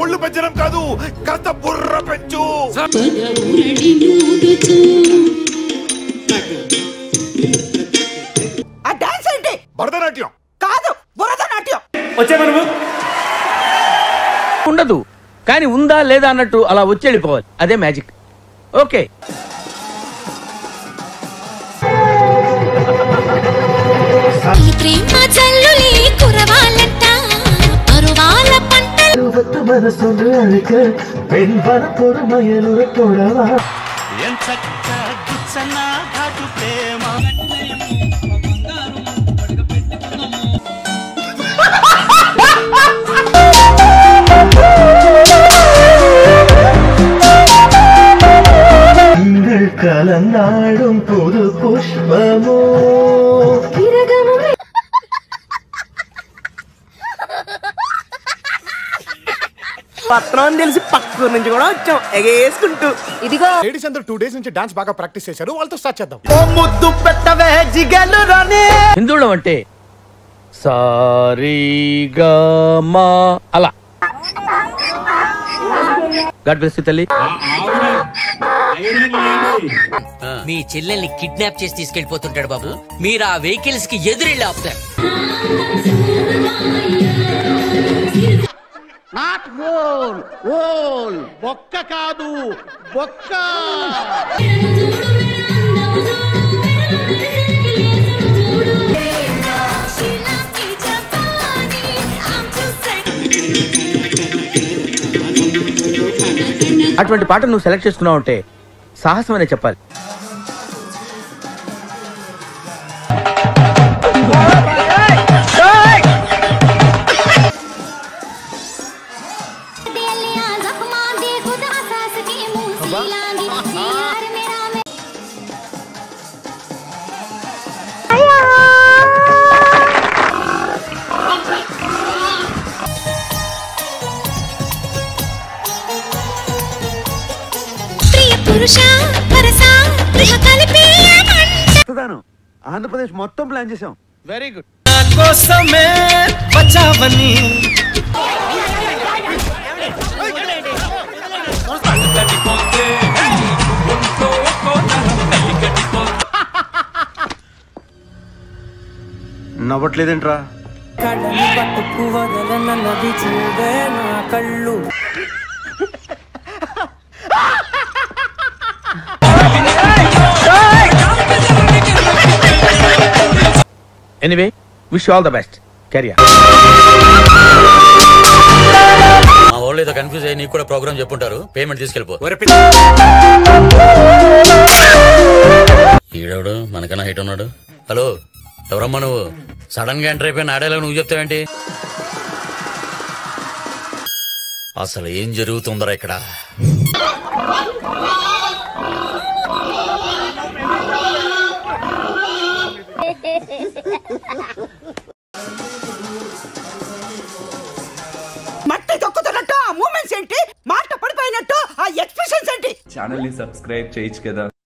ఒళ్ళు పెంచడం కాదు, కాస్త బుర్ర పెంచు. ఆ డాన్స్ ఏంటి? భరతనాట్యం కాదు, భరతనాట్యం. వచ్చే మనము ఉండదు, కానీ ఉందా లేదా అన్నట్టు అలా వచ్చి వెళ్ళిపోవాలి. అదే మ్యాజిక్. ఓకే, கலந்தாடும் புது புஷ்பமோ పత్రం తెలిసి పక్క నుంచి కూడా వచ్చాం ఎగేసుకుంటూ. ఇదిగో లేడీస్ అందరూ 2 days నుంచి డాన్స్ బాగా ప్రాక్టీస్ చేశారు, వాళ్ళతో స్టార్ట్ చేద్దాం. ముద్దు పెట్టవే జిగలు రాని. హిందువులం అంటే సారీగమా అలా. గాడ్ బ్లెస్ యు తల్లి. మీ చెల్లెల్ని కిడ్నాప్ చేసి తీసుకెళ్లిపోతుంటాడు బాబు, మీరు ఆ వెహికల్స్ కి ఎదురెళ్ళి ఆపుతారు. నాట్ ఓల్ ఓల్ బొక్క కాదు బొక్క. అటువంటి పాట నువ్వు సెలెక్ట్ చేసుకున్నావు అంటే సాహసం అనే చెప్పాలి. ఆంధ్రప్రదేశ్ మొత్తం ప్లాన్ చేసాం. Very good. కోసమే వచ్చావని నవ్వట్లేదేంట్రా? కళ్ళని పట్టుకు వదలనన్నది చూడే నా కళ్ళు. Anyway, wish all the best. Career. మా వాళ్ళు ఏదో కన్ఫ్యూజ్ అయ్యి నీకు కూడా ప్రోగ్రామ్ చెప్పుంటారు, పేమెంట్ తీసుకెళ్ళిపో. ఈడవుడు మనకన్నా హైట్ ఉన్నాడు. హలో, ఎవరమ్మా నువ్వు? సడన్ గా ఎంటర్ అయిపోయిన ఆడేలా నువ్వు చెప్తావేంటి? అసలు ఏం జరుగుతుందరా ఇక్కడ? మట్టి తొక్కుతున్నట్టు ఆ మూమెంట్స్ ఏంటి? మాట పడిపోయినట్టు ఆ ఎక్స్ప్రెషన్స్ ఏంటి? ఛానల్ ని సబ్స్క్రైబ్ చేయొచ్చు కదా.